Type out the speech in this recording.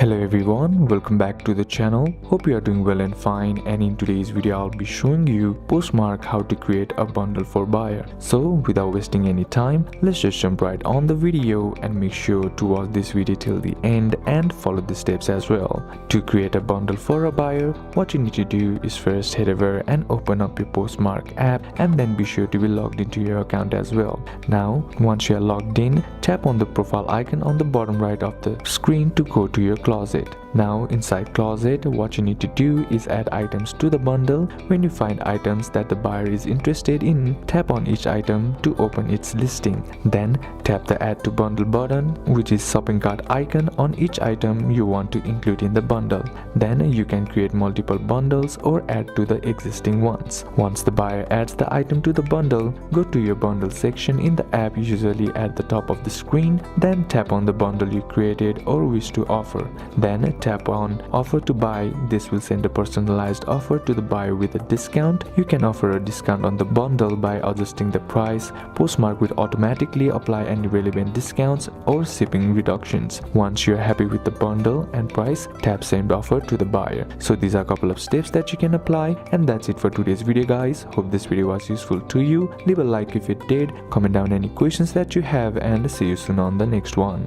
Hello everyone, welcome back to the channel. Hope you are doing well and fine, and in today's video I'll be showing you Poshmark how to create a bundle for buyer. So without wasting any time, let's just jump right on the video and make sure to watch this video till the end and follow the steps as well. To create a bundle for a buyer, what you need to do is first head over and open up your Poshmark app, and then be sure to be logged into your account as well. Now once you are logged in, tap on the profile icon on the bottom right of the screen to go to your closet. Now inside closet, what you need to do is add items to the bundle. When you find items that the buyer is interested in, tap on each item to open its listing. Then tap the add to bundle button, which is shopping cart icon on each item you want to include in the bundle. Then you can create multiple bundles or add to the existing ones. Once the buyer adds the item to the bundle, go to your bundle section in the app, usually at the top of the screen. Then tap on the bundle you created or wish to offer. Then tap on offer to buy. This will send a personalized offer to the buyer with a discount. You can offer a discount on the bundle by adjusting the price. Poshmark will automatically apply any relevant discounts or shipping reductions. Once you're happy with the bundle and price, tap send offer to the buyer. So these are a couple of steps that you can apply, and that's it for today's video guys. Hope this video was useful to you. Leave a like if it did, comment down any questions that you have, and see you soon on the next one.